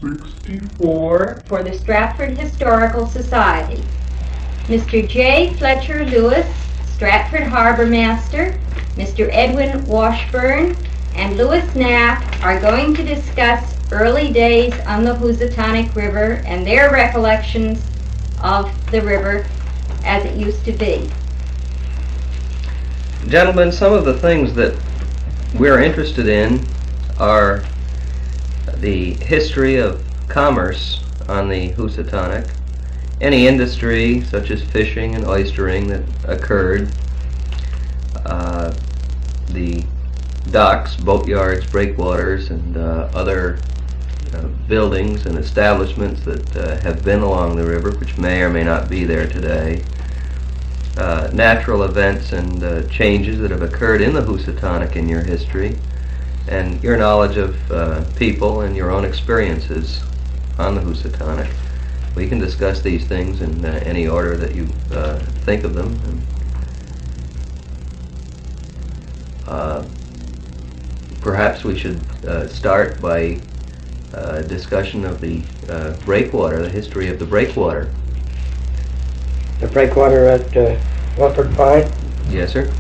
64 for the Stratford Historical Society. Mr. J. Fletcher Lewis, Stratford Harbormaster, Mr. Edwin Washburn, and Louis Knapp are going to discuss early days on the Housatonic River and their recollections of the river as it used to be. Gentlemen, some of the things that we're interested in are the history of commerce on the Housatonic, any industry such as fishing and oystering that occurred, the docks, boatyards, breakwaters, and other buildings and establishments that have been along the river, which may or may not be there today, natural events and changes that have occurred in the Housatonic in your history, and your knowledge of people and your own experiences on the Housatonic. We can discuss these things in any order that you think of them. Perhaps we should start by a discussion of the breakwater, the history of the breakwater. The breakwater at Milford Ferry? Yes, sir.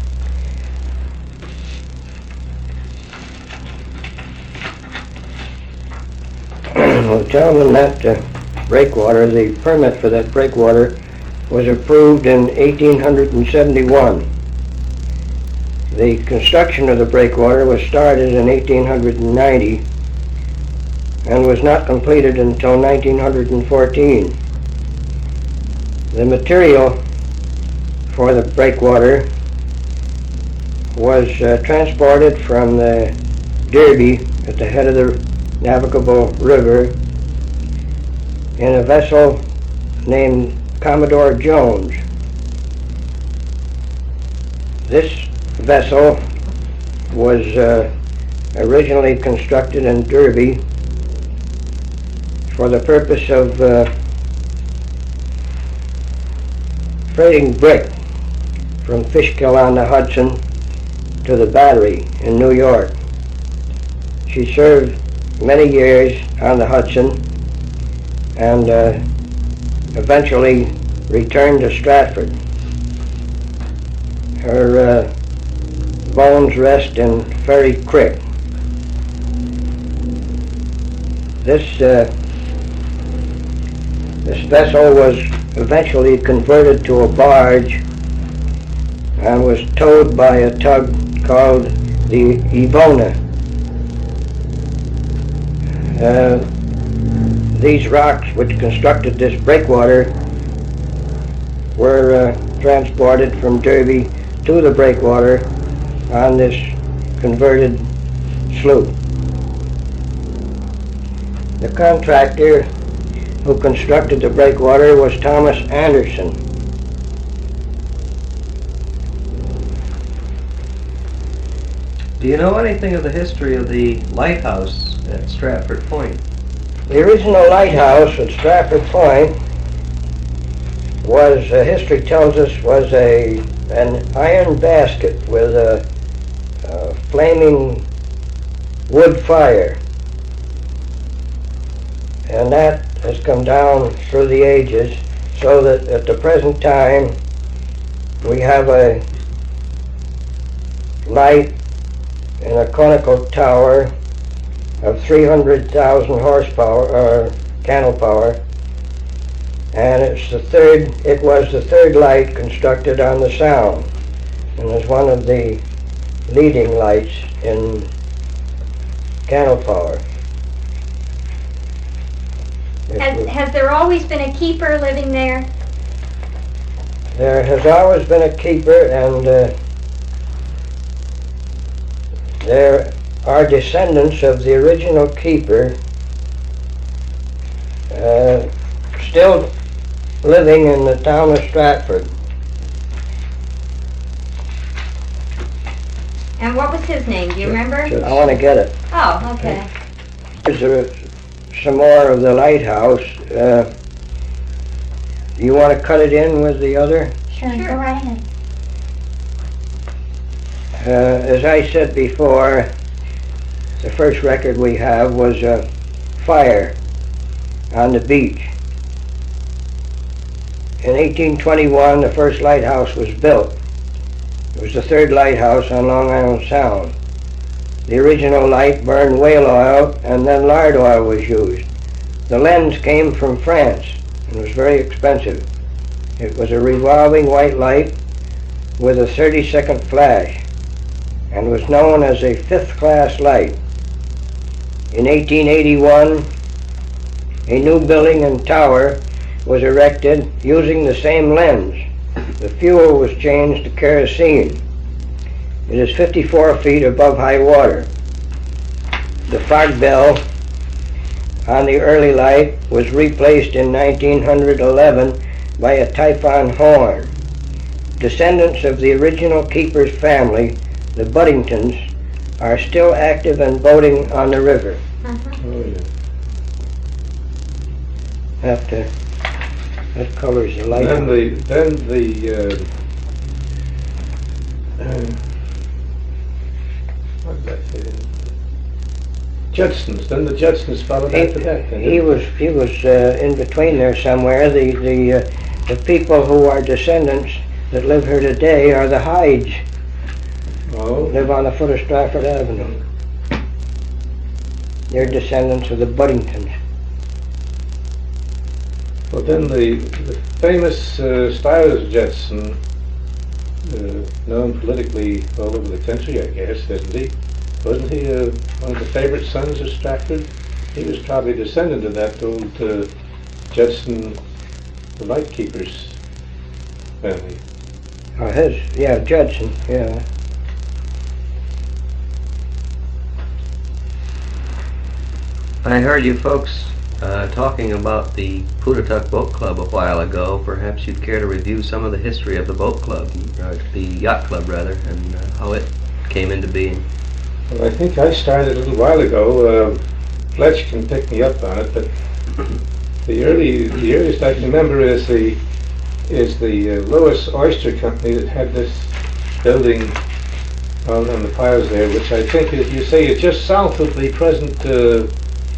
Well, gentlemen, that breakwater, the permit for that breakwater was approved in 1871. The construction of the breakwater was started in 1890 and was not completed until 1914. The material for the breakwater was transported from the Derby at the head of the navigable river in a vessel named Commodore Jones. This vessel was originally constructed in Derby for the purpose of freighting brick from Fishkill on the Hudson to the Battery in New York. She served many years on the Hudson and eventually returned to Stratford. Her bones rest in Ferry Creek. This vessel was eventually converted to a barge and was towed by a tug called the Evona. These rocks which constructed this breakwater were transported from Derby to the breakwater on this converted sloop. The contractor who constructed the breakwater was Thomas Anderson. Do you know anything of the history of the lighthouse at Stratford Point? The original lighthouse at Stratford Point was, history tells us, was an iron basket with a flaming wood fire. And that has come down through the ages, so that at the present time we have a light in a conical tower of 300,000 horsepower, or candle power, and it was the third light constructed on the Sound, and is one of the leading lights in candle power. Has there always been a keeper living there? There has always been a keeper, and there are descendants of the original keeper still living in the town of Stratford. And what was his name? Do you remember? I want to get it. Oh, okay. There's some more of the lighthouse. You want to cut it in with the other? Sure. Go right ahead. As I said before, the first record we have was a fire on the beach. In 1821, the first lighthouse was built. It was the third lighthouse on Long Island Sound. The original light burned whale oil, and then lard oil was used. The lens came from France and was very expensive. It was a revolving white light with a 30-second flash and was known as a fifth-class light. In 1881, a new building and tower was erected using the same lens. The fuel was changed to kerosene. It is 54 feet above high water. The fog bell on the early light was replaced in 1911 by a Typhon horn. Descendants of the original keeper's family, the Buddingtons, are still active and boating on the river. Oh, yeah. That covers the light. Then what did I say? Judsons. Then the Judsons followed after that. He was in between there somewhere. The people who are descendants that live here today are the Hydes. Oh. Live on the foot of Stratford Avenue. They're descendants of the Buddingtons. Well, then the famous Stiles Judson, known politically all over the country, I guess, isn't he? Wasn't he one of the favorite sons of Stratford? He was probably descendant of that old Judson, the lightkeeper's family. Oh, Judson, yeah. I heard you folks talking about the Pootatuck Boat Club a while ago. Perhaps you'd care to review some of the history of the boat club, the yacht club rather, and how it came into being. Well, I think I started a little while ago. Fletcher can pick me up on it, but the earliest I can remember is the Lewis Oyster Company that had this building out on the piles there, which I think you say is just south of the present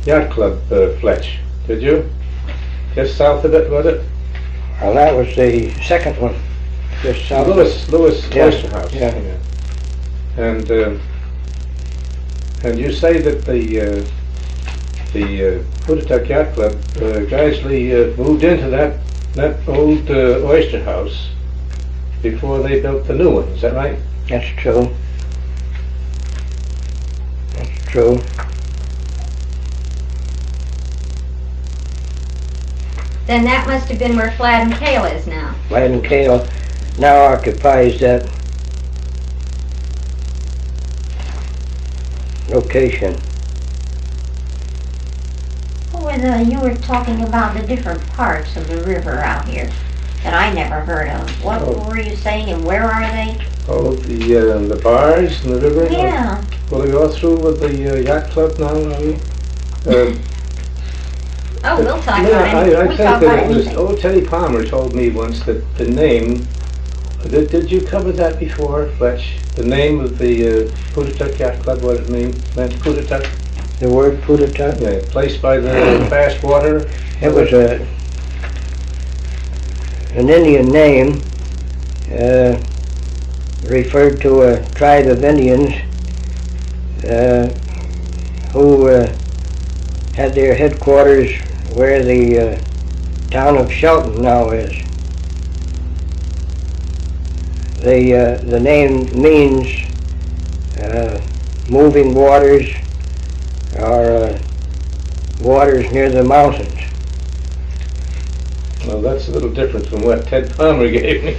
yacht club, Fletch. Did you? Just south of it, was it? Well, that was the second one. Just south. Lewis Yeah. Oyster House. Yeah. And you say that the Pootatuck Yacht Club gradually moved into that old oyster house before they built the new one. Is that right? That's true. That's true. Then that must have been where Flat and Kale is now. Flat and Kale now occupies that location. You were talking about the different parts of the river out here that I never heard of. What were you saying, and where are they? Oh, the bars in the river? Yeah. Will we go through with the yacht club now, are we? We'll talk Yeah, about it. I We think talk that about it was, anything. old Teddy Palmer told me once that the name, did you cover that before, Fletch? The name of the Pootatuck Yacht Club, what it meant, Pootatuck? The word Pootatuck? Yeah, placed by the fast water. It was an Indian name, referred to a tribe of Indians who had their headquarters where the town of Shelton now is. The name means moving waters, or waters near the mountains. Well, that's a little different from what Ted Palmer gave me.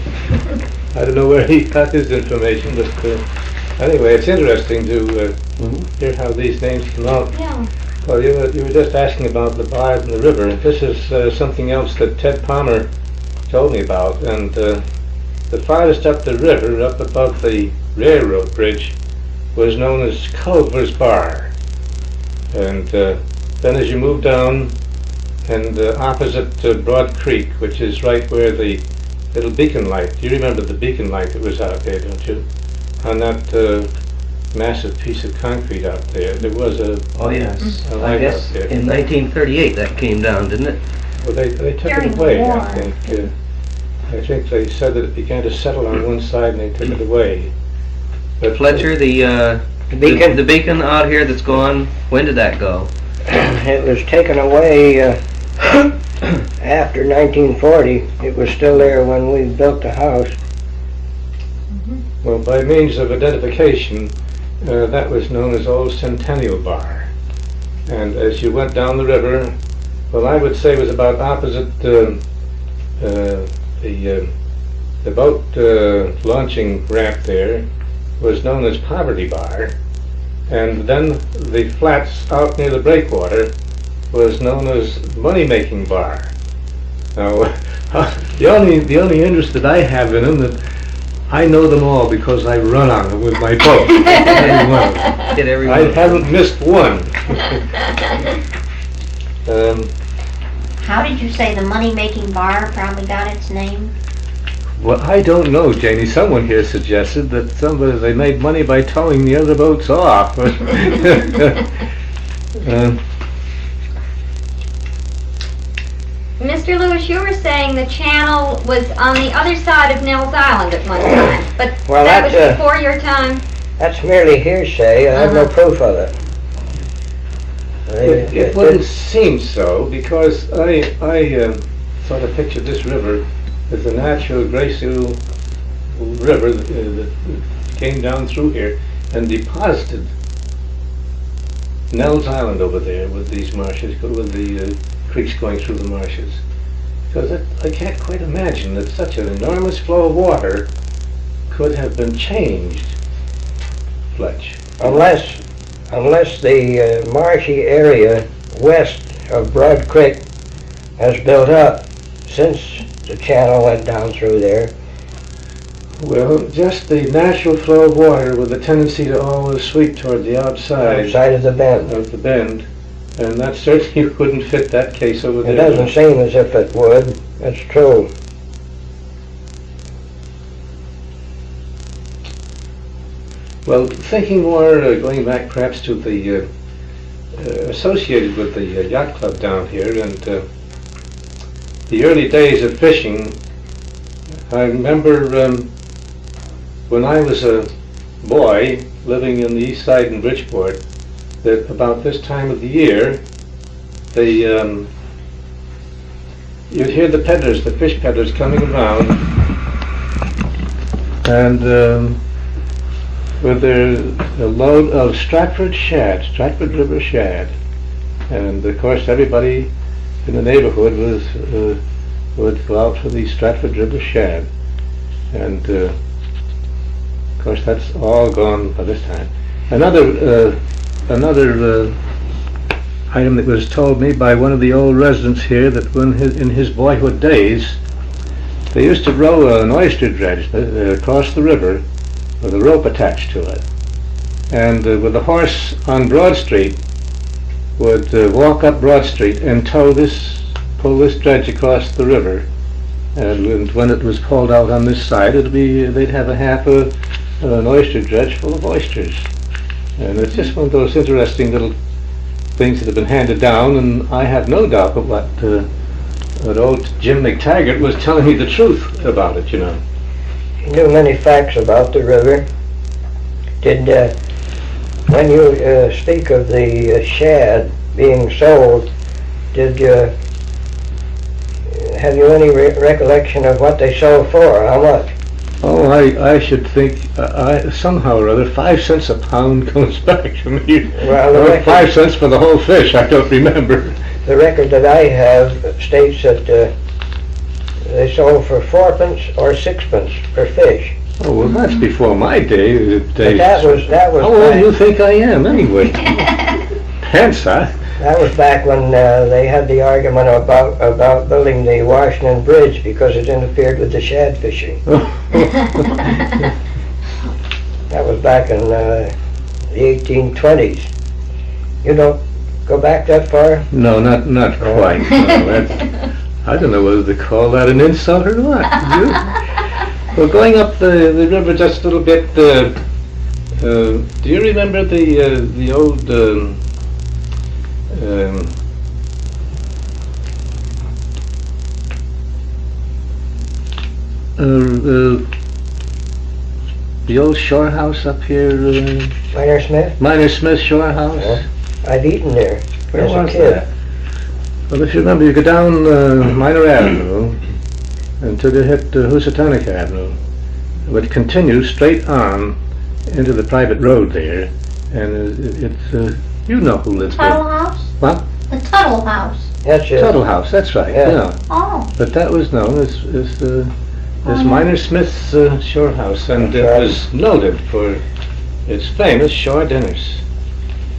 I don't know where he got his information, but anyway, it's interesting to hear how these names come out. Yeah. Well, you were just asking about the bars in the river, and this is something else that Ted Palmer told me about. And the farthest up the river, up above the railroad bridge, was known as Culver's Bar. And then as you move down, and opposite Broad Creek, which is right where the little beacon light, you remember the beacon light that was out there, don't you? On that massive piece of concrete out there. There was a Oh, yes. a I light guess out there. in 1938 that came down, didn't it? Well, they took During it the away, war. I think. I think they said that it began to settle on one side and they took it away. But Fletcher, the beacon? the beacon out here that's gone, when did that go? It was taken away after 1940. It was still there when we built the house. Well, by means of identification, that was known as Old Centennial Bar. And as you went down the river, well, I would say it was about opposite the boat launching ramp there was known as Poverty Bar. And then the flats out near the Breakwater was known as Money Making Bar. Now, the only interest that I have in them that I know them all because I run on them with my boat. Every one of them. Did everyone? I haven't missed one. How did you say the money-making bar probably got its name? Well, I don't know, Janie. Someone here suggested that they made money by towing the other boats off. Mr. Lewis, you were saying the channel was on the other side of Nell's Island at one time, but Well, that was that's, before your time? That's merely hearsay. I have no proof of it. It wouldn't seem so, because I sort of pictured this river as a natural glacial river that came down through here and deposited Nell's Island over there with these marshes, with the creeks going through the marshes. Because I can't quite imagine that such an enormous flow of water could have been changed, Fletch. Unless the marshy area west of Broad Creek has built up since the channel went down through there. Well, just the natural flow of water with a tendency to always sweep toward the outside Outside of the bend. of the bend, and that certainly wouldn't fit that case over there. It doesn't seem as if it would. That's true. Well, thinking more, going back perhaps to the associated with the yacht club down here and the early days of fishing, I remember when I was a boy living in the east side in Bridgeport, that about this time of the year, you'd hear the peddlers, the fish peddlers coming around, and with a load of Stratford shad, Stratford River shad, and of course everybody in the neighborhood would go out for these Stratford River shad, and of course that's all gone by this time. Another item that was told me by one of the old residents here, that in his boyhood days they used to row an oyster dredge across the river with a rope attached to it, and with a horse on Broad Street would walk up Broad Street and pull this dredge across the river, and when it was pulled out on this side, they'd have an oyster dredge full of oysters. And it's just one of those interesting little things that have been handed down, and I have no doubt but what old Jim McTaggart was telling me the truth about it, you know. He knew many facts about the river. When you speak of the shad being sold, have you any recollection of what they sold for? How much? Oh, I should think, somehow or other, 5 cents a pound comes back to me. Well, 5 cents for the whole fish, I don't remember. The record that I have states that they sold for 4p or 6p per fish. Oh, well, that's before my day. But that was How old do you think I am, anyway? Pence, huh? That was back when they had the argument about building the Washington Bridge because it interfered with the shad fishing. That was back in the 1820s. You don't go back that far? No, not quite. No, I don't know whether to call that an insult or not. Do you? Well, going up the river just a little bit Do you remember the old the old Shorehouse up here? Minor Smith? Minor Smith Shorehouse? Yeah. I've eaten there Where as a was kid. that? Well, if you remember, you go down Minor Avenue until you hit Housatonic Avenue. It would continue straight on into the private road there, and it's you know who lives Tuttle there. House? What? The Tuttle House. That's it. Tuttle House, that's right, Yeah. yeah. Oh, But that was known as yeah. Minor Smith's Shore House, and it That's right. was noted for its famous shore dinners.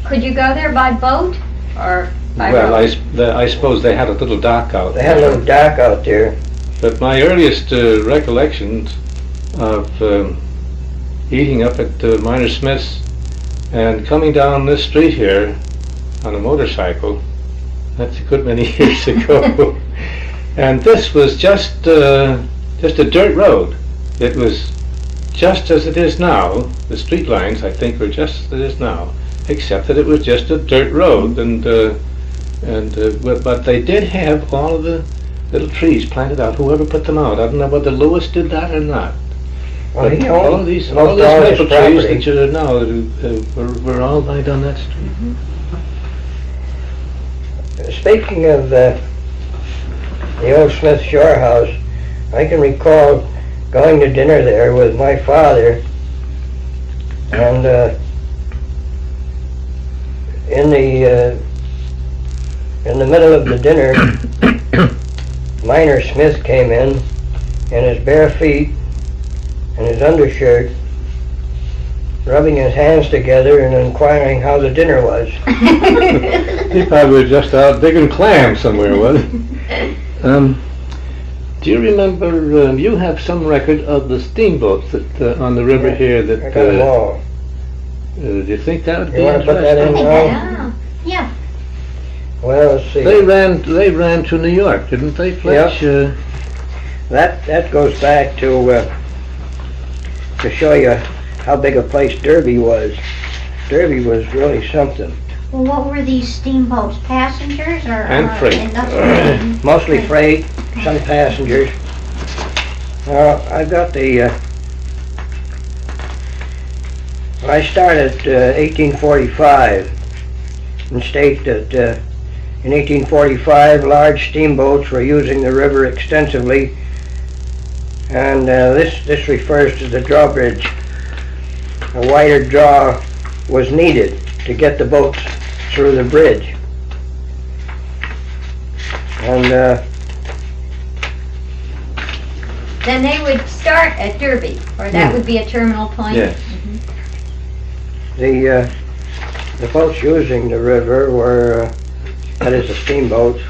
Could you go there by boat or by Well, road? I suppose they had a little dock out They had a there. little dock out there. But my earliest recollections of eating up at Minor Smith's and coming down this street here on a motorcycle, that's a good many years ago. And this was just a dirt road. It was just as it is now. The street lines, I think, were just as it is now, except that it was just a dirt road. But they did have all of the little trees planted out. Whoever put them out, I don't know whether Lewis did that or not. Well, he But all owned these most all his maple trees property. that you know were all right on that street. Speaking of the old Smith Shore House, I can recall going to dinner there with my father, and in the middle of the dinner, Minor Smith came in his bare feet and his undershirt, rubbing his hands together and inquiring how the dinner was. He probably was just out digging clams somewhere, was he? Do you remember, you have some record of the steamboats that on the river here that, I got them all. do you think that would be You want to put that in interesting? now? yeah. Yeah. Well, let's see. They ran to New York, didn't they, Fletch? That goes back to show you how big a place Derby was. Derby was really something. Well, what were these steamboats? Passengers or And freight. industrial? Mostly freight, some passengers. I've got the. I started 1845 and state that in 1845 large steamboats were using the river extensively, and this refers to the drawbridge. A wider draw was needed to get the boats through the bridge. And Then they would start at Derby, or that would be a terminal point? Yes. the boats using the river were, that is the steamboats,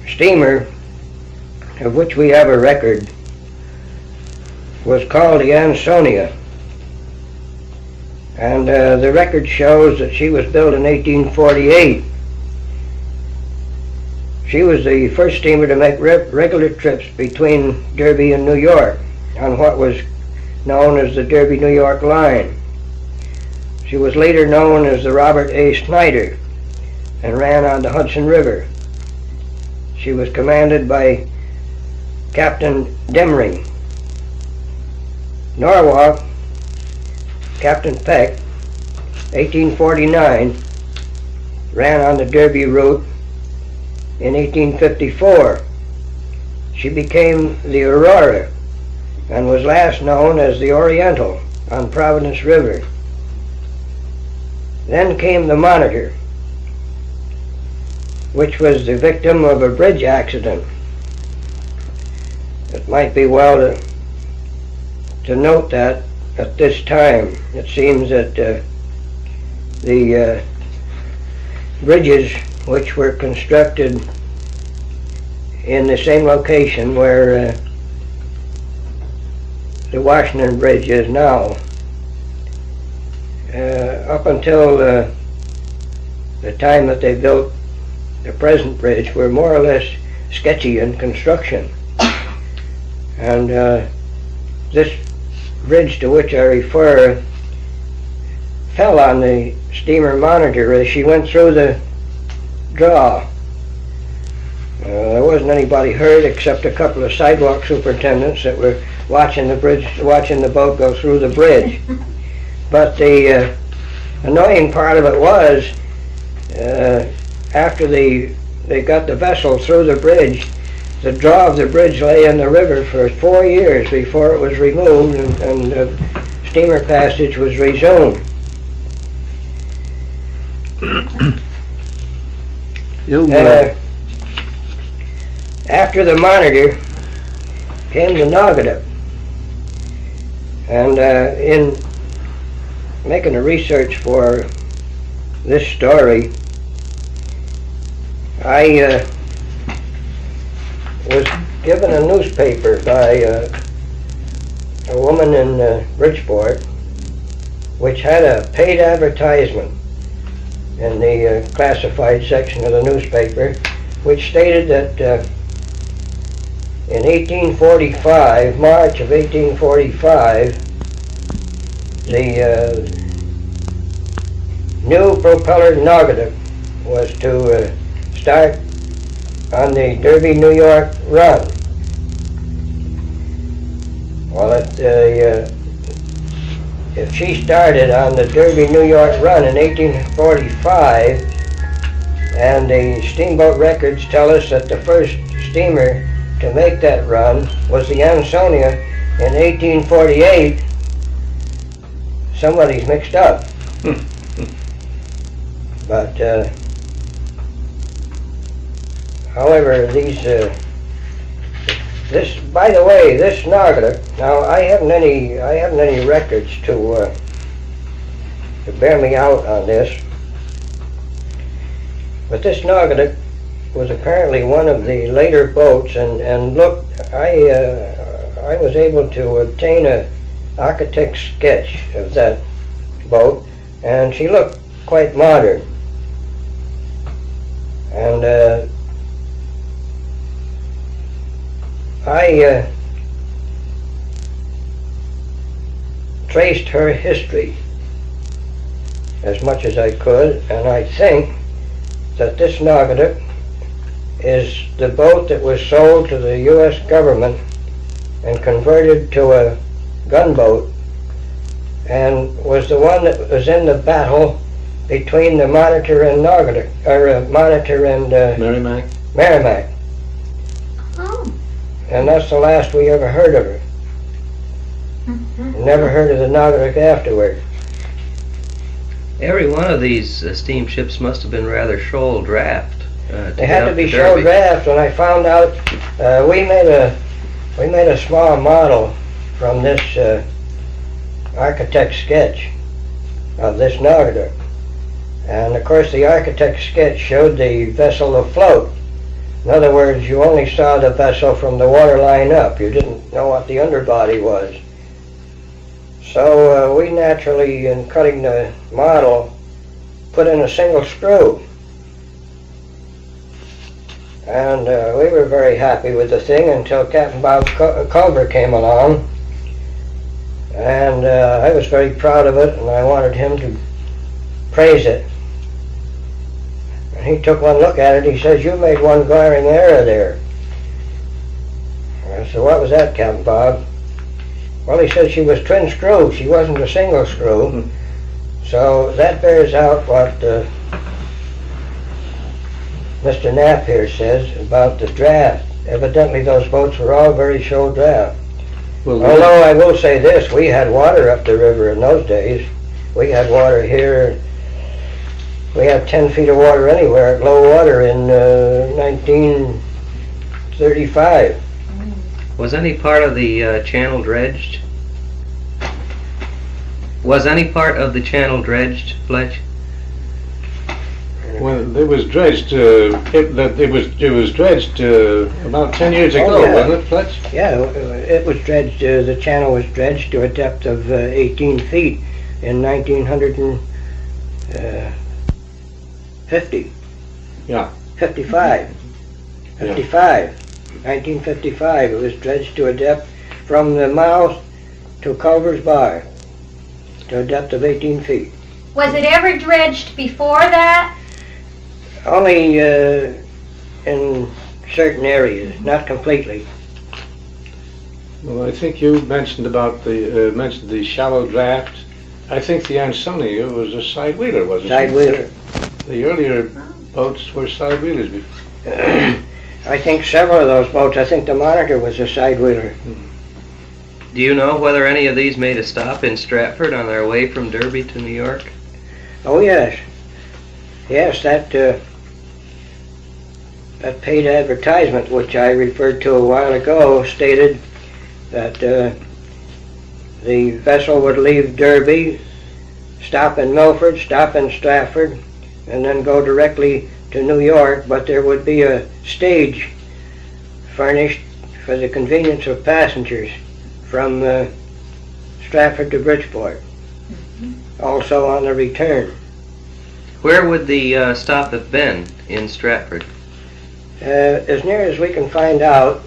steamer of which we have a record was called the Ansonia, and the record shows that she was built in 1848. She was the first steamer to make regular trips between Derby and New York on what was known as the Derby-New York line. She was later known as the Robert A. Snyder and ran on the Hudson River. She was commanded by Captain Demring. Norwalk, Captain Peck, 1849, ran on the Derby route. In 1854, she became the Aurora and was last known as the Oriental on Providence River. Then came the Monitor, which was the victim of a bridge accident. It might be well to note that at this time it seems that the bridges which were constructed in the same location where the Washington Bridge is now, up until the time that they built the present bridge, were more or less sketchy in construction. And this bridge to which I refer fell on the steamer Monitor as she went through the draw. There wasn't anybody hurt except a couple of sidewalk superintendents that were watching the boat go through the bridge. But the annoying part of it was, after they got the vessel through the bridge, the draw of the bridge lay in the river for 4 years before it was removed and steamer passage was resumed. After the Monitor came the Naugatuck, and in making a research for this story, I was given a newspaper by a woman in Bridgeport, which had a paid advertisement in the classified section of the newspaper, which stated that in 1845, March of 1845, the new propeller Naugatuck was to start on the Derby, New York run. Well, if she started on the Derby, New York run in 1845, and the steamboat records tell us that the first steamer to make that run was the Ansonia in 1848, somebody's mixed up. But however, by the way, this Naugatuck, now I haven't any records to bear me out on this, but this Naugatuck was apparently one of the later boats, and look, I was able to obtain a architect's sketch of that boat, and she looked quite modern. And I traced her history as much as I could, and I think that this Naugatuck is the boat that was sold to the U.S. government and converted to a gunboat, and was the one that was in the battle between the Monitor and Naugatuck, or Monitor and Merrimack. Oh. And that's the last we ever heard of her. Never heard of the Naugatuck afterward. Every one of these steamships must have been rather shoal draft. They had to be shoal draft, and I found out we made a small model from this architect's sketch of this Naugatuck. And of course the architect's sketch showed the vessel afloat. In other words, you only saw the vessel from the waterline up. You didn't know what the underbody was. So we naturally, in cutting the model, put in a single screw. And we were very happy with the thing until Captain Bob Culver came along. And I was very proud of it, and I wanted him to praise it. And he took one look at it. He says, "You made one glaring error there." I said, "What was that, Captain Bob?" Well, he said she was twin screw. She wasn't a single screw. So that bears out what Mr. Knapp here says about the draft. Evidently those boats were all very shoal draft. Well, although I will say this, we had water up the river in those days. We had water here. We had 10 feet of water anywhere at low water in 1935. Was any part of the channel dredged? Was any part of the channel dredged, Fletch? Well, it was dredged. It was dredged about 10 years ago, yeah. wasn't it, Fletch? Yeah, it was dredged. The channel was dredged to a depth of 18 feet. in 1950. Yeah. 55. 1955. It was dredged to a depth from the mouth to Culver's Bar, to a depth of 18 feet. Was it ever dredged before that? Only in certain areas, not completely. Well, I think you mentioned about mentioned the shallow draft. I think the Ansonia was a side wheeler, wasn't it? Side wheeler. The earlier boats were side wheelers. I think several of those boats, I think the Monitor was a side wheeler. Do you know whether any of these made a stop in Stratford on their way from Derby to New York? Oh yes. Yes, that paid advertisement, which I referred to a while ago, stated that the vessel would leave Derby, stop in Milford, stop in Stratford, and then go directly to New York, but there would be a stage furnished for the convenience of passengers from Stratford to Bridgeport, also on the return. Where would the stop have been in Stratford? As near as we can find out,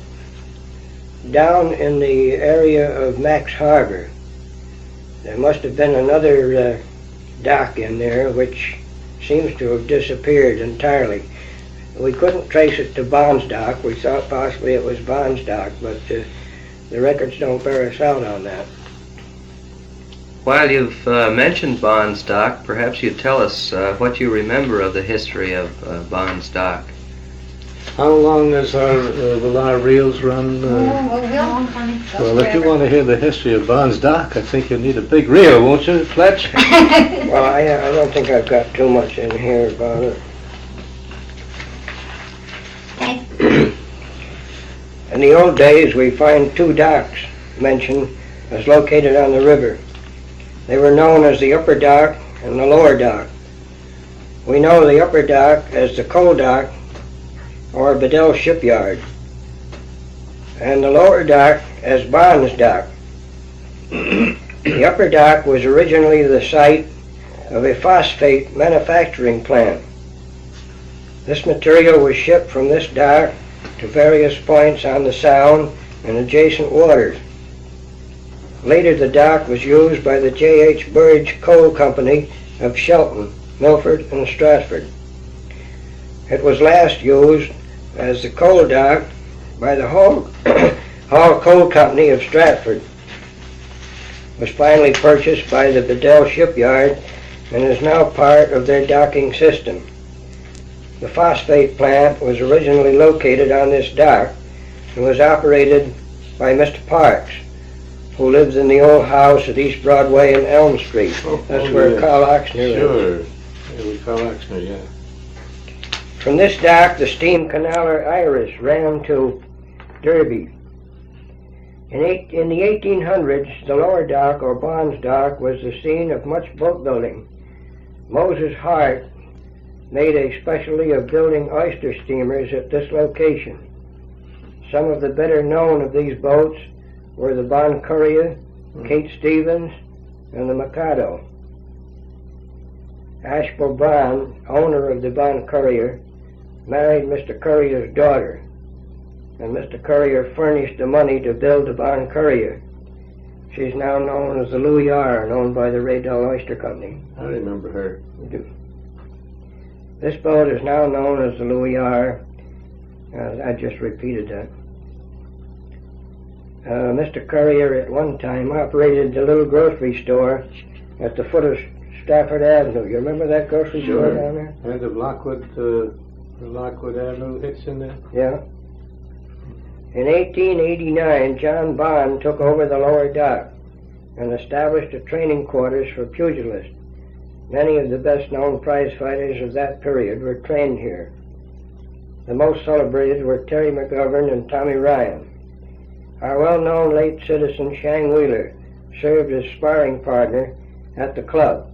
down in the area of Max Harbor. There must have been another dock in there which seems to have disappeared entirely. We couldn't trace it to Bond's dock. We thought possibly it was Bond's dock, but the records don't bear us out on that. While you've mentioned Bond's dock, perhaps you'd tell us what you remember of the history of Bond's dock. How long will our reels run? Well, if you want to hear the history of Bond's dock, I think you'll need a big reel, won't you, Fletch? Well, I don't think I've got too much in here about it. In the old days, we find two docks mentioned as located on the river. They were known as the upper dock and the lower dock. We know the upper dock as the coal dock or Bedell Shipyard, and the lower dock as Bond's dock. The upper dock was originally the site of a phosphate manufacturing plant. This material was shipped from this dock to various points on the Sound and adjacent waters. Later the dock was used by the J.H. Burge Coal Company of Shelton, Milford, and Stratford. It was last used as the coal dock by the Hall Coal Company of Stratford. It was finally purchased by the Bedell Shipyard and is now part of their docking system. The phosphate plant was originally located on this dock and was operated by Mr. Parks, who lives in the old house at East Broadway and Elm Street. That's where yes. Carl Oxner lives. Sure. Yeah, we Carl Oxner, yeah. From this dock, the steam canaler Iris ran to Derby. In the 1800s, the lower dock, or Bond's dock, was the scene of much boat building. Moses Hart made a specialty of building oyster steamers at this location. Some of the better known of these boats were the Bond Courier, Kate Stevens, and the Mikado. Ashbel Bond, owner of the Bond Courier, married Mr. Courier's daughter, and Mr. Courier furnished the money to build the Bond Courier. She's now known as the Louis R., and owned by the Raydell Oyster Company. I remember her. You do. This boat is now known as the Louis R. I just repeated that. Mr. Courier at one time operated the little grocery store at the foot of Stratford Avenue. You remember that grocery store down there? And of Lockwood Avenue hits in there? Yeah. In 1889, John Bond took over the lower dock and established a training quarters for pugilists. Many of the best-known prize fighters of that period were trained here. The most celebrated were Terry McGovern and Tommy Ryan. Our well-known late citizen Shang Wheeler served as sparring partner at the club.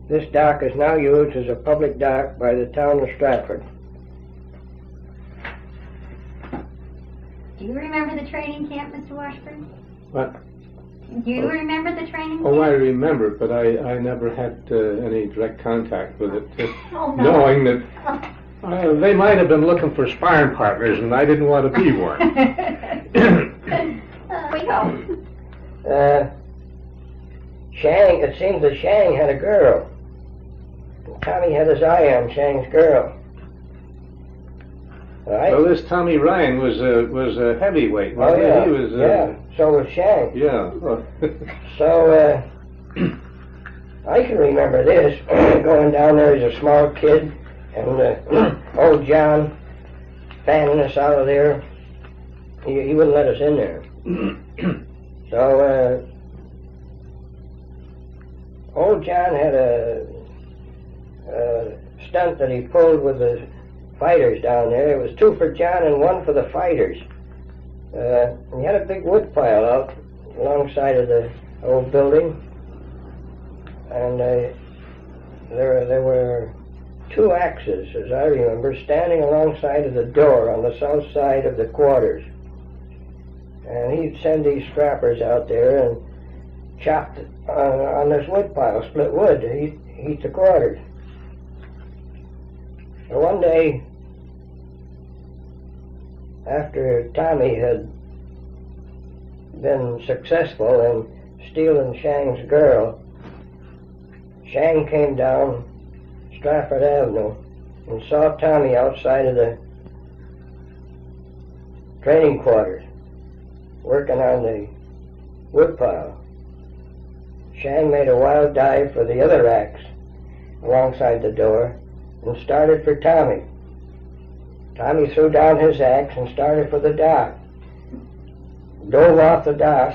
This dock is now used as a public dock by the town of Stratford. Do you remember the training camp, Mr. Washburn? What? Do you remember the training camp? Oh, I remember, but I never had any direct contact with it. Oh, no. Knowing that they might have been looking for sparring partners, and I didn't want to be one. We hope. Shang, it seems that Shang had a girl. Tommy had his eye on Shang's girl. Right? Well, this Tommy Ryan was a heavyweight, Oh, wasn't yeah. he? He was, Yeah, so was Shang. Yeah. So, I can remember this, going down there as a small kid, and old John fanning us out of there. He wouldn't let us in there. So, old John had a stunt that he pulled with the fighters down there. It was 2 for John and 1 for the fighters. And he had a big wood pile out alongside of the old building, and there were 2 axes, as I remember, standing alongside of the door on the south side of the quarters. And he'd send these strappers out there and chop on this wood pile, split wood, to heat the quarters. So one day, after Tommy had been successful in stealing Shang's girl, Shang came down Stratford Avenue and saw Tommy outside of the training quarters, working on the woodpile. Shang made a wild dive for the other axe alongside the door and started for Tommy. Tommy threw down his axe and started for the dock. Dove off the dock.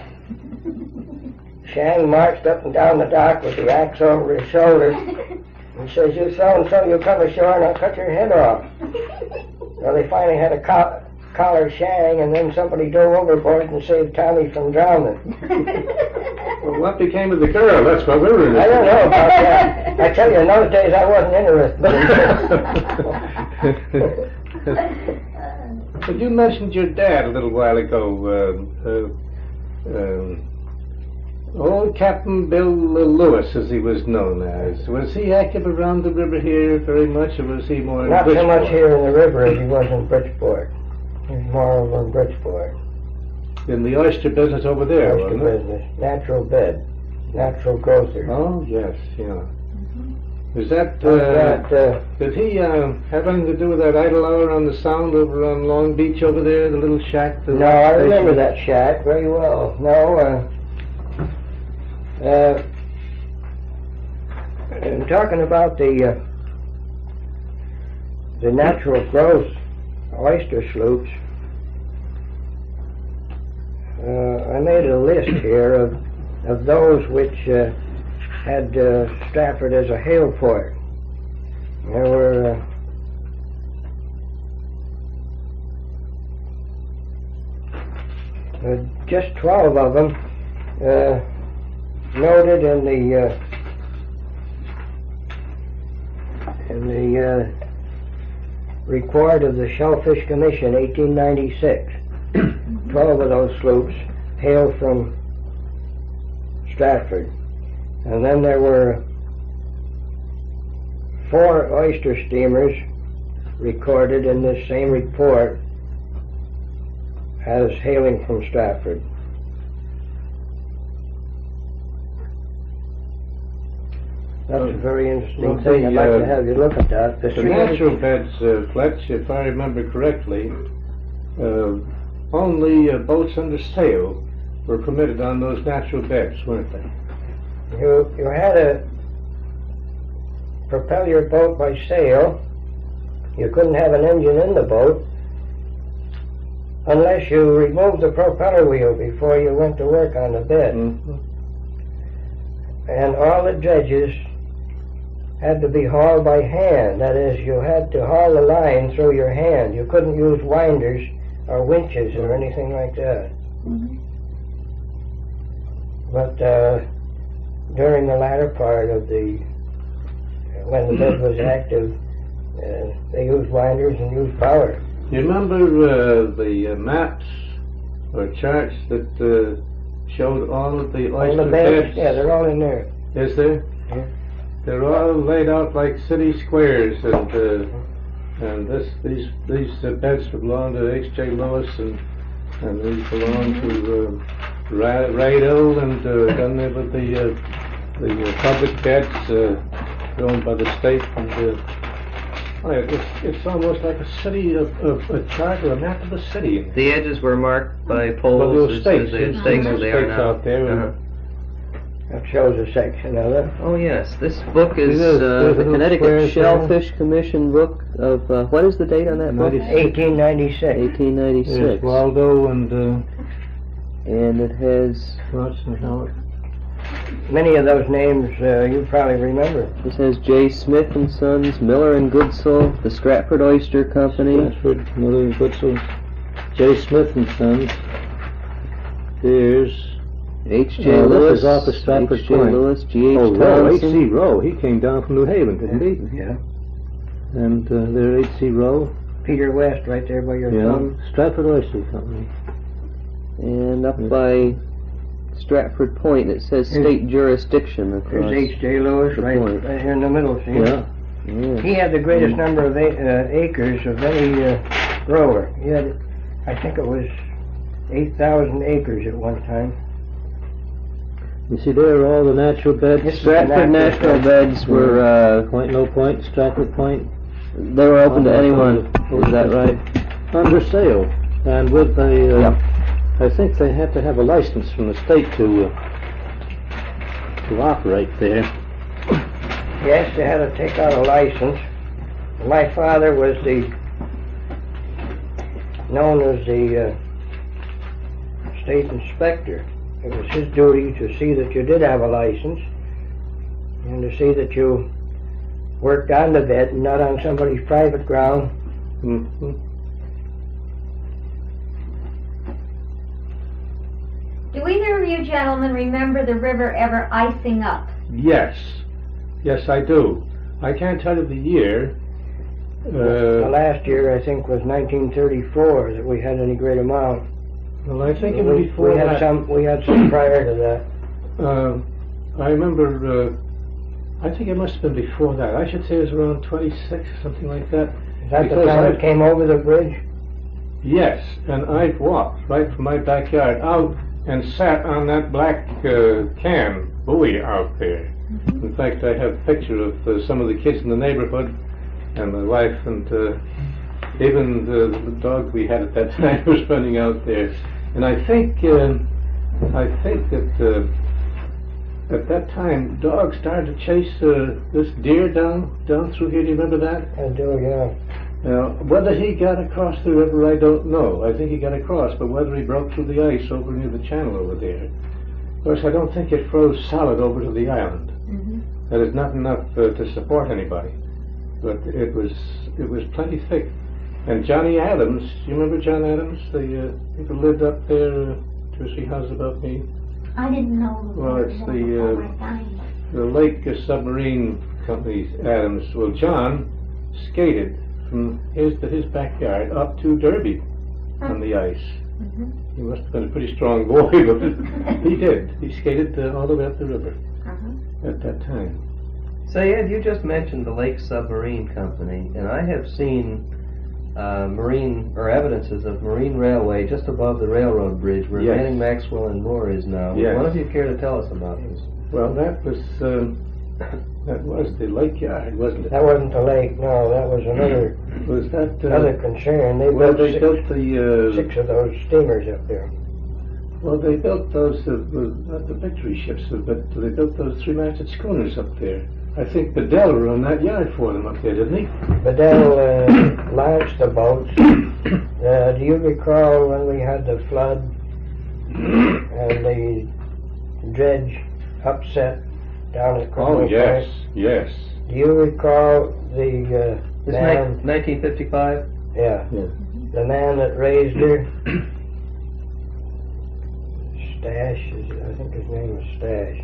Shang marched up and down the dock with the axe over his shoulder and says, "You so-and-so, you come ashore and I'll cut your head off." Well, they finally had to collar Shang, and then somebody dove overboard and saved Tommy from drowning. Well, what became of the girl? That's what we were interested in. I don't know about that. I tell you, in those days I wasn't interested. But you mentioned your dad a little while ago. Old Captain Bill Lewis, as he was known as. Was he active around the river here very much, or was he more in Not so Bridgeport? much here in the river as he was in Bridgeport. He was more over in Bridgeport. In the oyster business over there, Oyster wasn't it? business, natural bed, natural growther. Oh, yes, yeah. Is that, That, did he have anything to do with that idle hour on the Sound over on Long Beach over there, the little shack? no, I remember that shack very well. No, I'm talking about the natural growth oyster sloops. I made a list here of those which had Stratford as a hail port. There were just 12 of them noted in the report of the Shellfish Commission, 1896. 12 of those sloops hailed from Stratford. And then there were 4 oyster steamers recorded in this same report as hailing from Stratford. That's a very interesting thing. I'd like to have you look at that. The natural beds, Fletch, if I remember correctly, only boats under sail were permitted on those natural beds, weren't they? You had to propel your boat by sail. You couldn't have an engine in the boat unless you removed the propeller wheel before you went to work on the bed. Mm-hmm. And all the dredges had to be hauled by hand. That is, you had to haul the line through your hand. You couldn't use winders or winches or anything like that. Mm-hmm. But during the latter part of when the bed was active, they used winders and used power. You remember the maps or charts that showed all of the On oyster the beds, beds. yeah, they're all in there. Is there? Yeah. They're all laid out like city squares, and these beds belong to H.J. Lewis, and these belong to Rado, and then there were the public beds owned by the state, and it's almost like a city of a chart or a map of a city. The edges were marked by Well, poles there were as stakes, they stakes as they are stakes now. out there. Uh-huh. That shows a section of it. Oh yes, this book is There's the little Connecticut squares there. Shellfish Commission book of, what is the date on that book? 1896. 1896. There's Waldo and And it has, Watson Howard. Many of those names you probably remember. this has J. Smith and Sons, Miller and Goodsell, the Stratford Oyster Company. Stratford, Miller and Goodsell, J. Smith and Sons. There's H.J. this Lewis, is off of Stratford H.J. Point. Lewis, G.H. Rowe, Townsend. H.C. Rowe. He came down from New Haven, didn't he? Yeah. And there, H.C. Rowe. Peter West, right there by your thumb. Stratford Oyster Company. And up by Stratford Point, it says state jurisdiction across. There's H.J. Lewis, the right point. here in the middle. See? Yeah. Yeah. He had the greatest number of acres of any grower. He had, I think it was 8,000 acres at one time. You see there are all the natural beds. This is Stratford natural National Beds were, Point, no point, Stratford Point. they were open to anyone, is that right? Under sale. And with the, I think they had to have a license from the state to operate there. Yes, they had to take out a license. My father was known as the state inspector. It was his duty to see that you did have a license and to see that you worked on the bed and not on somebody's private ground. Mm-hmm. Do either of you gentlemen remember the river ever icing up? Yes. Yes, I do. I can't tell you the year. The last year, I think, was 1934 that we had any great amount. Well, I think it was before we had that. some prior to that. I remember, I think it must have been before that. I should say it was around 26, something like that. Is that the Because time it came over the bridge? Yes, and I walked right from my backyard out and sat on that black can buoy out there. In fact, I have a picture of some of the kids in the neighborhood and my wife, and even the dog we had at that time was running out there. And I think that at that time dogs started to chase this deer down through here. Do you remember that? I do, yeah. Now, whether he got across the river, I don't know. I think he got across, but whether he broke through the ice over near the channel over there. Of course, I don't think it froze solid over to the island. That is not enough to support anybody. But it was plenty thick. And Johnny Adams, you remember John Adams? The people lived up there, 2 or 3 houses above me. I didn't know. Well, it's before my time. the Lake Submarine Company, Adams. Well, John skated from his backyard up to Derby on the ice. He must have been a pretty strong boy, but he did. He skated all the way up the river at that time. Say, Ed, you just mentioned the Lake Submarine Company, and I have seen marine, or evidences of marine railway just above the railroad bridge where Yes. Manning, Maxwell, and Moore is now. Yes. Would one of you care to tell us about this? Well, that was the lake yard, wasn't it? That wasn't the lake, no, that was another Was that? another concern. They Well, built they six, built the. 6 of those steamers up there. Well, they built those, not the victory ships, but they built those 3-masted schooners up there. I think Bedell run that yard for them up there, didn't he? Bedell launched the boats. Do you recall when we had the flood and the dredge upset down at Oh, Cromwell yes, Point? yes. Do you recall the This man? 1955? Yeah, Yeah. the man that raised her. Stash, I think his name was Stash.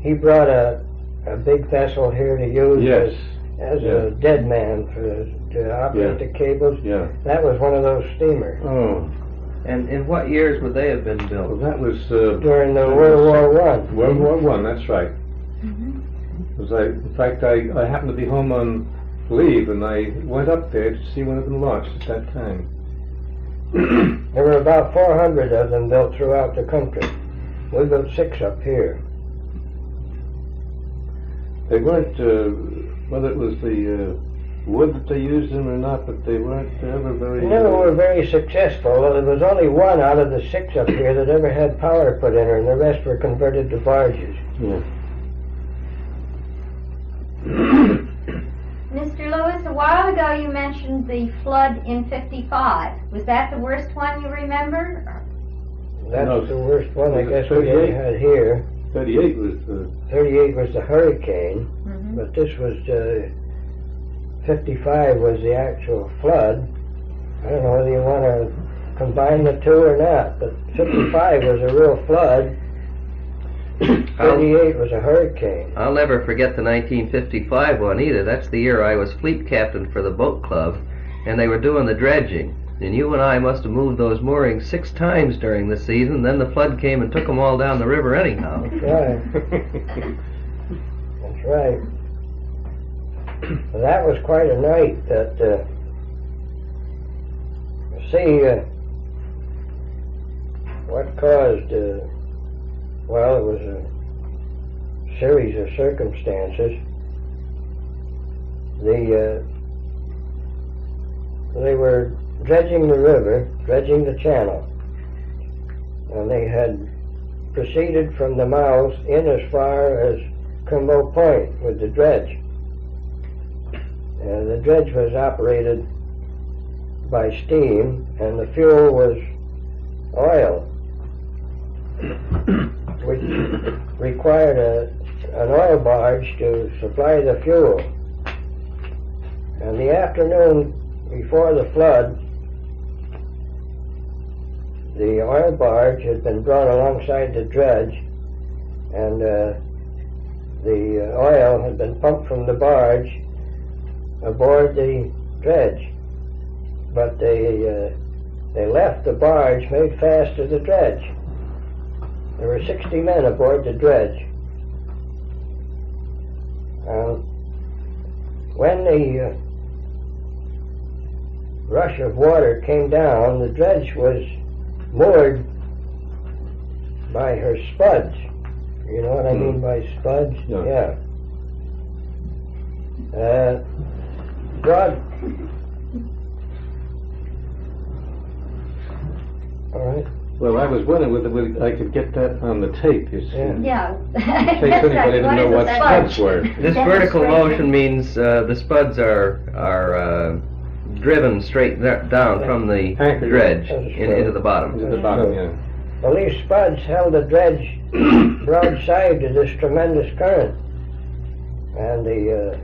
He brought a big vessel here to use Yes. as Yeah. a dead man to operate Yeah. the cables. Yeah. That was one of those steamers. Oh. And in what years would they have been Well, built? that was During the World War One. World War One. That's right. In fact, I happened to be home on leave, and I went up there to see one of them launched at that time. There were about 400 of them built throughout the country. We built 6 up here. They weren't, whether it was the wood that they used them or not, but they weren't ever very... They never were very successful. There was only one out of the 6 up here that ever had power put in her, and the rest were converted to barges. Yeah. Mr. Lewis, a while ago you mentioned the flood in 55. Was that the worst one you remember? That's No, the worst one I was it guess we ever 38? had here. 38 was the... 38 was the hurricane, Mhm. but this was 55 was the actual flood. I don't know whether you want to combine the two or not, but 55 was a real flood. 38 was a hurricane. I'll never forget the 1955 one either. That's the year I was fleet captain for the boat club, and they were doing the dredging. And you and I must have moved those moorings 6 times during the season. Then the flood came and took them all down the river anyhow. That's right. That's right. Well, that was quite a night. What caused? Well, it was a series of circumstances. They were dredging the river, dredging the channel, and they had proceeded from the mouth in as far as Crimbo Point with the dredge. The dredge was operated by steam, and the fuel was oil, which required an oil barge to supply the fuel. And the afternoon before the flood, the oil barge had been brought alongside the dredge, and the oil had been pumped from the barge aboard the dredge. But they left the barge made fast to the dredge. There were 60 men aboard the dredge. When the rush of water came down, the dredge was moored by her spuds. You know what I mean by spuds? No. Yeah. Broad. All right. Well, I was wondering whether I could get that on the tape, you see. Yeah. Yeah. In case anybody didn't know what spuds were. This vertical motion means the spuds are driven straight down from the Anchored. dredge into the bottom. To the bottom, yeah. Well, these spuds held the dredge broadside to this tremendous current, and the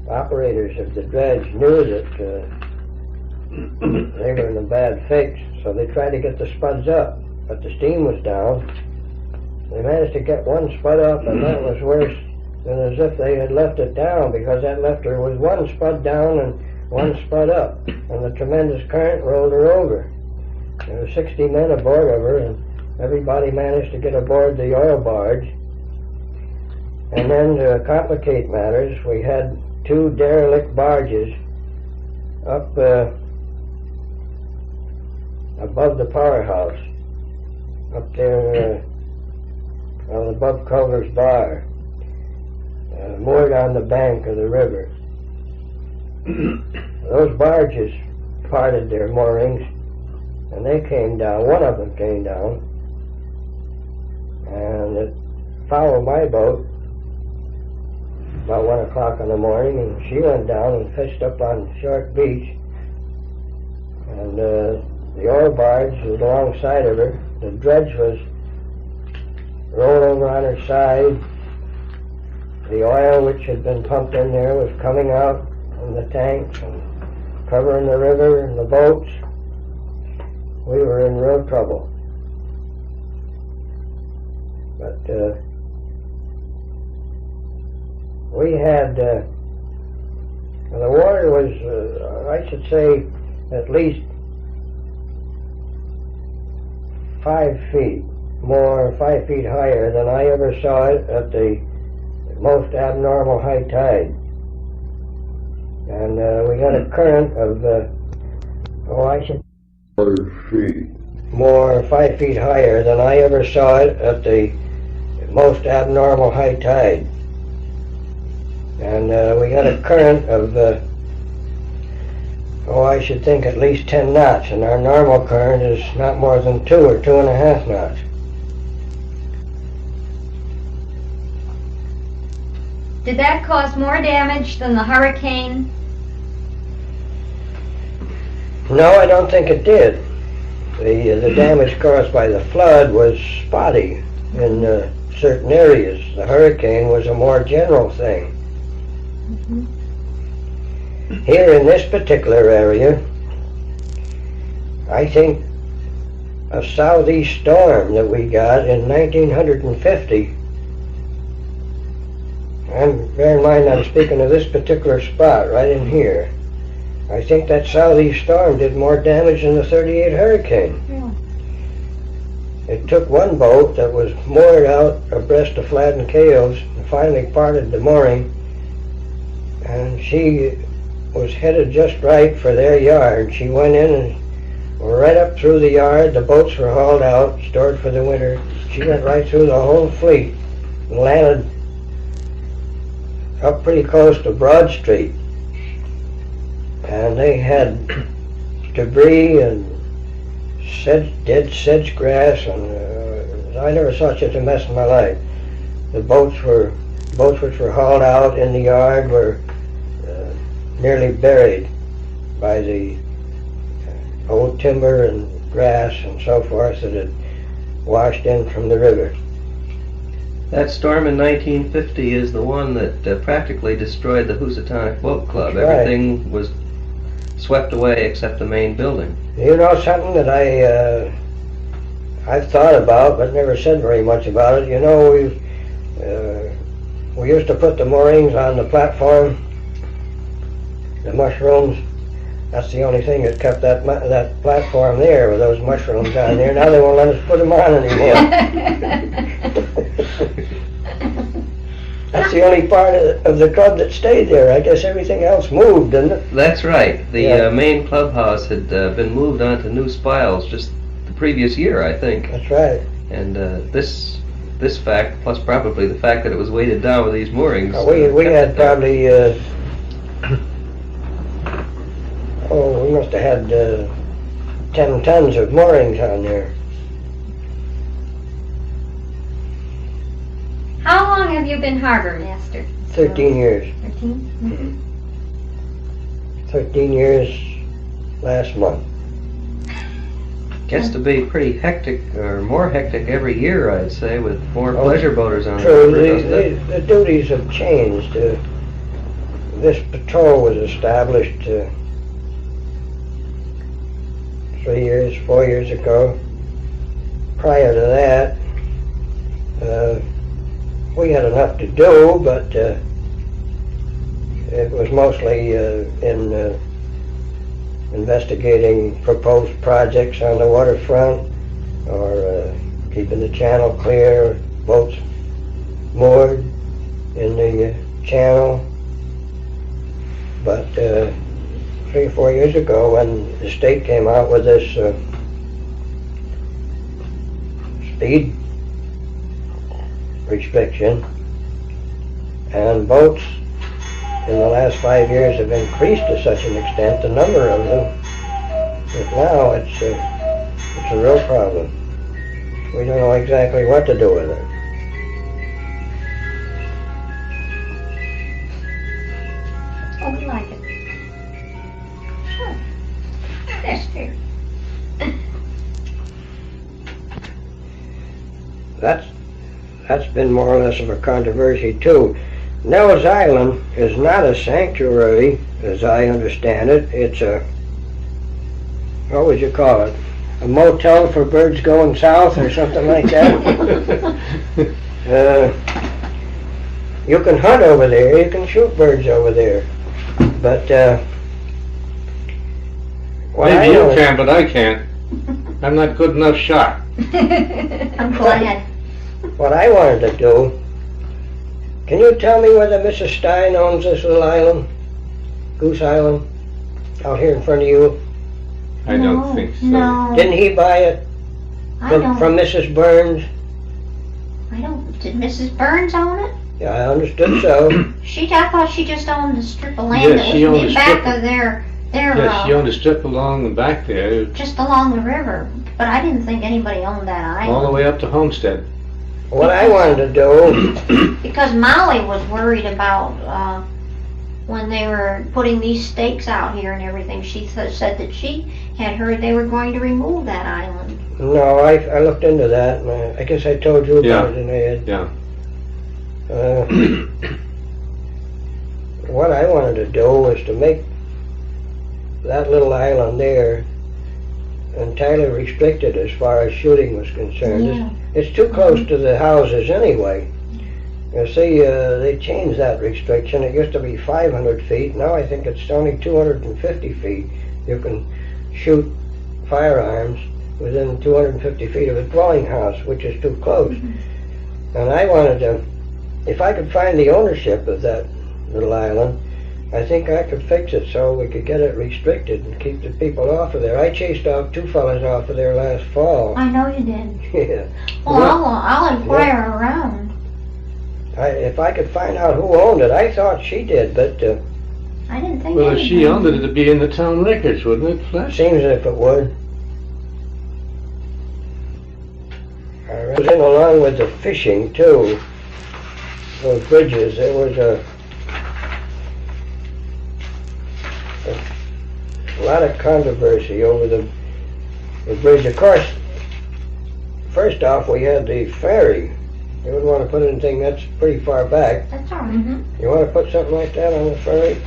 operators of the dredge knew that they were in a bad fix, so they tried to get the spuds up, but the steam was down. They managed to get one spud up, and that was worse than as if they had left it down, because that left her with one spud down and one spud up, and the tremendous current rolled her over. There were 60 men aboard of her, and everybody managed to get aboard the oil barge. And then to complicate matters, we had 2 derelict barges up above the powerhouse, up there above Culver's Bar, moored on the bank of the river. Those barges parted their moorings, and they came down. One of them came down, and it followed my boat about 1 o'clock in the morning, and she went down and fished up on Short Beach, and the oil barge was alongside of her. The dredge was rolled over on her side. The oil which had been pumped in there was coming out from the tanks and covering the river and the boats. We were in real trouble. But we had, the water was, I should say, at least 5 feet, 5 feet higher than I ever saw it at the most abnormal high tide. And we got a current of, 5 feet higher than I ever saw it at the most abnormal high tide. And we got a current of, I should think at least 10 knots, and our normal current is not more than 2 or 2.5 knots. Did that cause more damage than the hurricane? No, I don't think it did. The damage caused by the flood was spotty in certain areas. The hurricane was a more general thing. Here in this particular area, I think a southeast storm that we got in 1950, and bear in mind I'm speaking of this particular spot right in here, I think that southeast storm did more damage than the 38 hurricane. Yeah. It took one boat that was moored out abreast of Flattened Cales and finally parted the mooring, and she was headed just right for their yard. She went in and right up through the yard. The boats were hauled out, stored for the winter. She went right through the whole fleet and landed up pretty close to Broad Street. And they had debris and dead sedge grass, and I never saw such a mess in my life. The boats which were hauled out in the yard were nearly buried by the old timber and grass and so forth that had washed in from the river. That storm in 1950 is the one that practically destroyed the Housatonic Boat Club. That's right. Everything was swept away except the main building. You know something that I've thought about but never said very much about it. You know, we used to put the moorings on the platform, the mushrooms. That's the only thing that kept that platform there, with those mushrooms down there. Now they won't let us put them on anymore. That's the only part of the club that stayed there. I guess everything else moved, didn't it? That's right. The Yeah. main clubhouse had been moved onto new spiles just the previous year, I think. That's right. And this fact, plus probably the fact that it was weighted down with these moorings. We kept had it there. probably, we must have had 10 tons of moorings on there. How long have you been Harbormaster? 13 years. 13? 13 years last month. Gets to be pretty hectic, or more hectic every year, I'd say, with more pleasure boaters on the True, river, doesn't it? the duties have changed. This patrol was established 4 years ago. Prior to that, we had enough to do, but it was mostly in investigating proposed projects on the waterfront, or keeping the channel clear, boats moored in the channel. But 3 or 4 years ago, when the state came out with this speed restriction, and boats in the last 5 years have increased to such an extent, the number of them, that now it's a real problem. We don't know exactly what to do with it. Oh, we like it. Sure. That's fair. That's been more or less of a controversy too. Nell's Island is not a sanctuary, as I understand it. It's a, what would you call it? A motel for birds going south or something like that. You can hunt over there, you can shoot birds over there, but Maybe you can, but I can't. I'm not good enough shot. I'm glad. What I wanted to do, can you tell me whether Mrs. Stein owns this little island? Goose Island? Out here in front of you? I don't think so. No, Didn't he buy it I don't. from Mrs. Burns? I don't. Did Mrs. Burns own it? Yeah, I understood so. I thought she just owned a strip of land Yes, that she was owned in a back strip of their Yes, she owned a strip along the back there, just along the river. But I didn't think anybody owned that all the island. way up to Homestead. What I wanted to do, Because Molly was worried about when they were putting these stakes out here and everything. She said that she had heard they were going to remove that island. no, I looked into that, and I guess I told you about it, didn't I, Ed? Yeah. What I wanted to do was to make that little island there entirely restricted as far as shooting was concerned. Yeah. It's too close to the houses anyway. You see, they changed that restriction. It used to be 500 feet. Now I think it's only 250 feet. You can shoot firearms within 250 feet of a dwelling house, which is too close. And I wanted to, if I could find the ownership of that little island, I think I could fix it so we could get it restricted and keep the people off of there. I chased off 2 fellas off of there last fall. I know you did. Yeah. Well, I'll inquire around. If I could find out who owned it, I thought she did, but I didn't think Well, if anybody she owned it, it'd be in the town records, wouldn't it, it Fletch? seems as if it would. I was in along with the fishing too. Those bridges, there was a lot of controversy over the bridge. Of course, first off, we had the ferry. You wouldn't want to put anything that's pretty far back. That's all right. You want to put something like that on the ferry?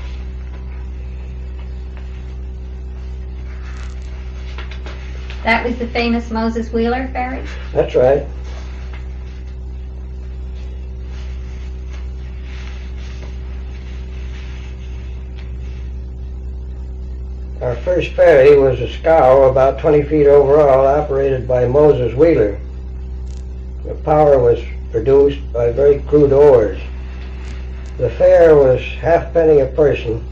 That was the famous Moses Wheeler ferry? That's right. Our first ferry was a scow about 20 feet overall, operated by Moses Wheeler. The power was produced by very crude oars. The fare was halfpenny a person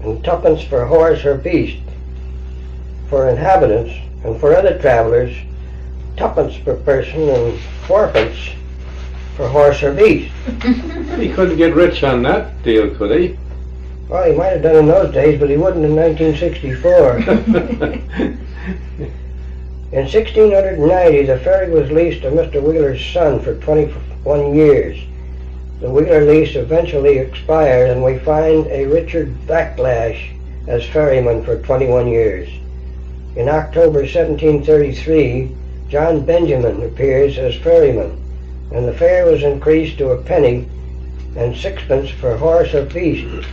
and 2pence for horse or beast. For inhabitants and for other travelers, 2pence per person and 4pence for horse or beast. He couldn't get rich on that deal, could he? Well, he might have done in those days, but he wouldn't in 1964. In 1690, the ferry was leased to Mr. Wheeler's son for 21 years. The Wheeler lease eventually expired, and we find a Richard Backlash as ferryman for 21 years. In October 1733, John Benjamin appears as ferryman, and the fare was increased to a penny and 6pence for horse or beast.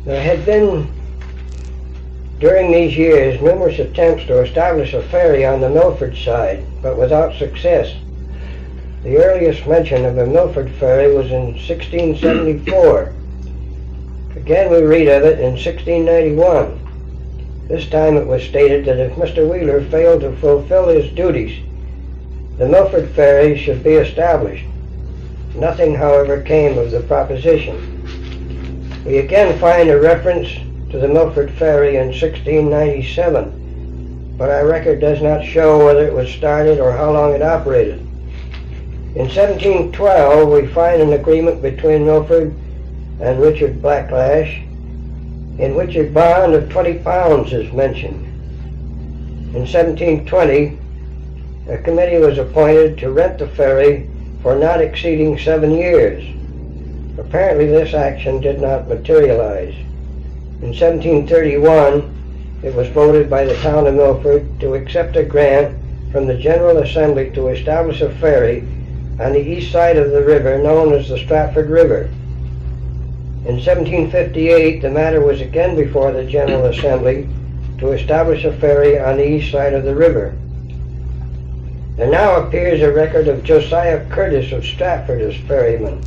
There had been, during these years, numerous attempts to establish a ferry on the Milford side, but without success. The earliest mention of a Milford ferry was in 1674. Again, we read of it in 1691. This time it was stated that if Mr. Wheeler failed to fulfill his duties, the Milford ferry should be established. Nothing, however, came of the proposition. We again find a reference to the Milford ferry in 1697, but our record does not show whether it was started or how long it operated. In 1712, we find an agreement between Milford and Richard Backlash, in which a bond of £20 is mentioned. In 1720, a committee was appointed to rent the ferry for not exceeding 7 years. Apparently this action did not materialize. In 1731, it was voted by the town of Milford to accept a grant from the General Assembly to establish a ferry on the east side of the river known as the Stratford River. In 1758, the matter was again before the General Assembly to establish a ferry on the east side of the river. There now appears a record of Josiah Curtis of Stratford as ferryman.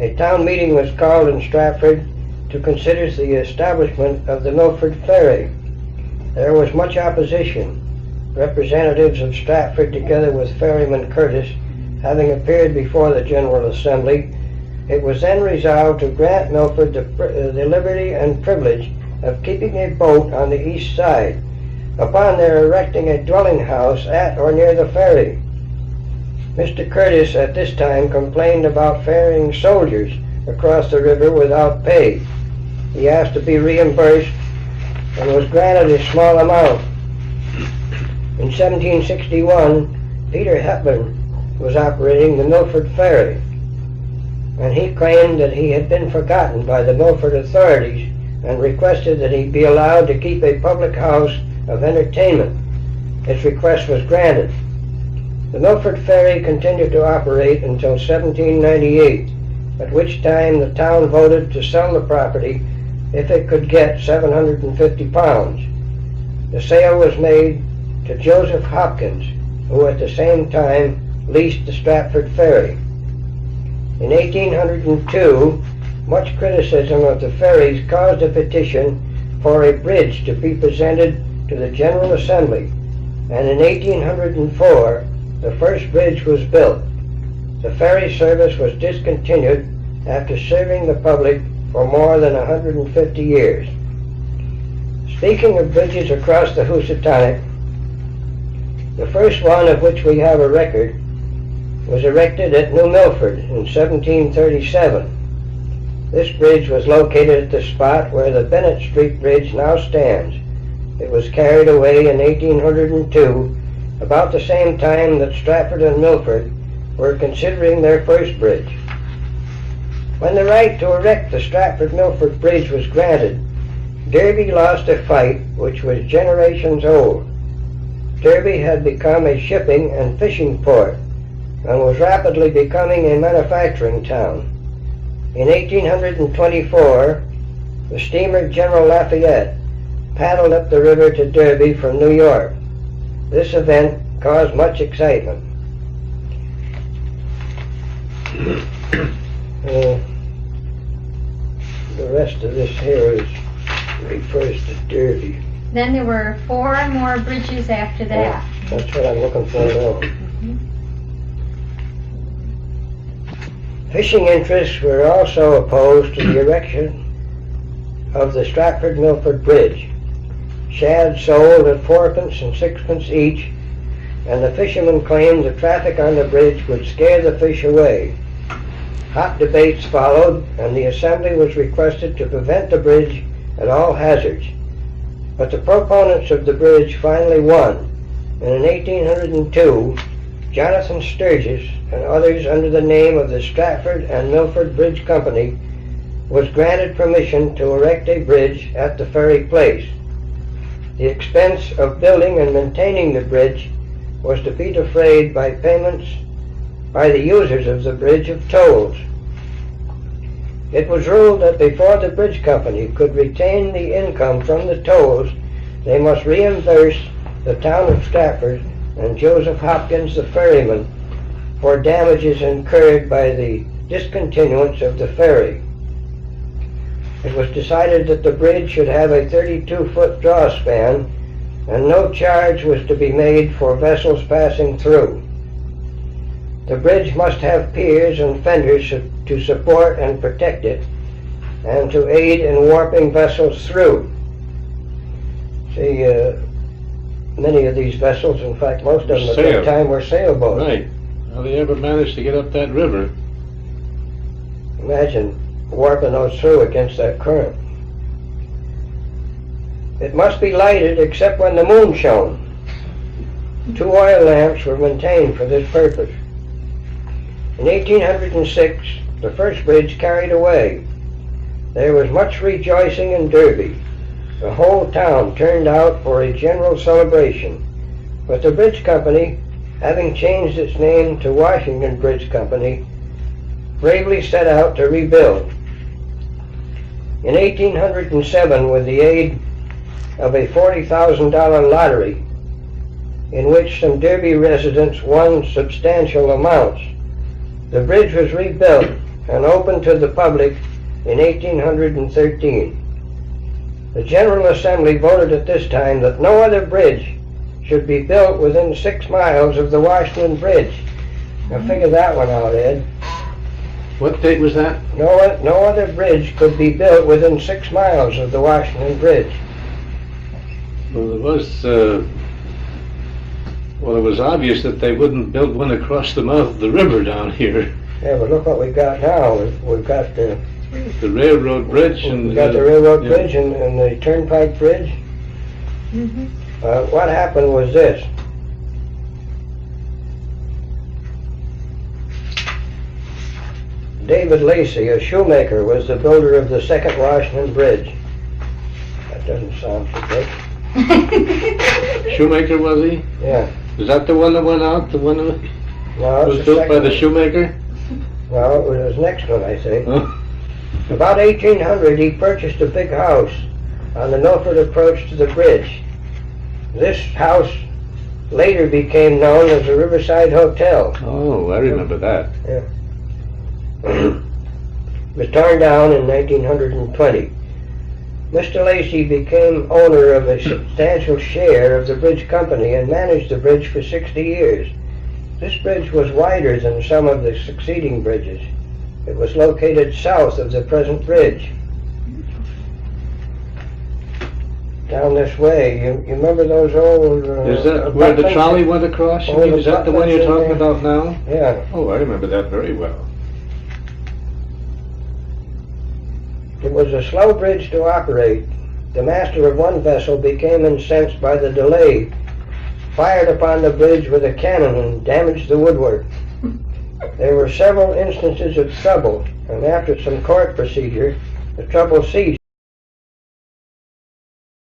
A town meeting was called in Stratford to consider the establishment of the Milford ferry. There was much opposition. representatives of Stratford together with Ferryman Curtis having appeared before the General Assembly, it was then resolved to grant Milford the liberty and privilege of keeping a boat on the east side, upon their erecting a dwelling house at or near the ferry. Mr. Curtis at this time complained about ferrying soldiers across the river without pay. He asked to be reimbursed and was granted a small amount. In 1761, Peter Hepburn was operating the Milford Ferry, and he claimed that he had been forgotten by the Milford authorities and requested that he be allowed to keep a public house of entertainment. His request was granted. The Milford Ferry continued to operate until 1798, at which time the town voted to sell the property if it could get £750. The sale was made to Joseph Hopkins, who at the same time leased the Stratford Ferry. In 1802, much criticism of the ferries caused a petition for a bridge to be presented to the General Assembly, and in 1804 the first bridge was built. The ferry service was discontinued after serving the public for more than 150 years. Speaking of bridges across the Housatonic, the first one of which we have a record was erected at New Milford in 1737. This bridge was located at the spot where the Bennett Street Bridge now stands. It was carried away in 1802, about the same time that Stratford and Milford were considering their first bridge. When the right to erect the Stratford-Milford Bridge was granted, Derby lost a fight which was generations old. Derby had become a shipping and fishing port and was rapidly becoming a manufacturing town. In 1824, the steamer General Lafayette paddled up the river to Derby from New York. This event caused much excitement. The rest of this here refers to Derby. Then there were 4 more bridges after that. That's what I'm looking for now. Fishing interests were also opposed to the erection of the Stratford-Milford Bridge. Shad sold at 4pence and 6pence each, and the fishermen claimed the traffic on the bridge would scare the fish away. Hot debates followed, and the Assembly was requested to prevent the bridge at all hazards. But the proponents of the bridge finally won, and in 1802, Jonathan Sturgis and others under the name of the Stratford and Milford Bridge Company was granted permission to erect a bridge at the ferry place. The expense of building and maintaining the bridge was to be defrayed by payments by the users of the bridge of tolls. It was ruled that before the bridge company could retain the income from the tolls, they must reimburse the town of Stratford and Joseph Hopkins the ferryman for damages incurred by the discontinuance of the ferry. It was decided that the bridge should have a 32-foot draw span, and no charge was to be made for vessels passing through. The bridge must have piers and fenders to support and protect it, and to aid in warping vessels through. See, many of these vessels, in fact most of them at that time, were sailboats. Right. How they ever managed to get up that river? Imagine warping those through against that current. It must be lighted except when the moon shone. 2 oil lamps were maintained for this purpose. In 1806, the first bridge carried away. There was much rejoicing in Derby. The whole town turned out for a general celebration, but the bridge company, having changed its name to Washington Bridge Company, bravely set out to rebuild. In 1807, with the aid of a $40,000 lottery, in which some Derby residents won substantial amounts, the bridge was rebuilt and opened to the public in 1813. The General Assembly voted at this time that no other bridge should be built within 6 miles of the Washburn Bridge. Now figure that one out, Ed. What date was that? No other bridge could be built within 6 miles of the Washburn Bridge. Well, it was obvious that they wouldn't build one across the mouth of the river down here. Yeah, but look what we've got now. We've got the railroad bridge and... We've got the railroad bridge and the turnpike bridge. What happened was this. David Lacey, a shoemaker, was the builder of the second Washington Bridge. That doesn't sound so good. Shoemaker, was he? Yeah. Is that the one that went out? The one that No, was it's built by the second shoemaker? one. No, it was the next one, I think. Oh. About 1800, he purchased a big house on the Milford approach to the bridge. This house later became known as the Riverside Hotel. Oh, I remember that. It was torn down in 1920. Mr. Lacey became owner of a substantial share of the bridge company and managed the bridge for 60 years. This bridge was wider than some of the succeeding bridges. It was located south of the present bridge. Down this way, you remember those old... Is that where the trolley went across? You mean, is that the one you're talking about now? Yeah. Oh, I remember that very well. It was a slow bridge to operate. The master of one vessel became incensed by the delay, fired upon the bridge with a cannon and damaged the woodwork. There were several instances of trouble, and after some court procedure, the trouble ceased.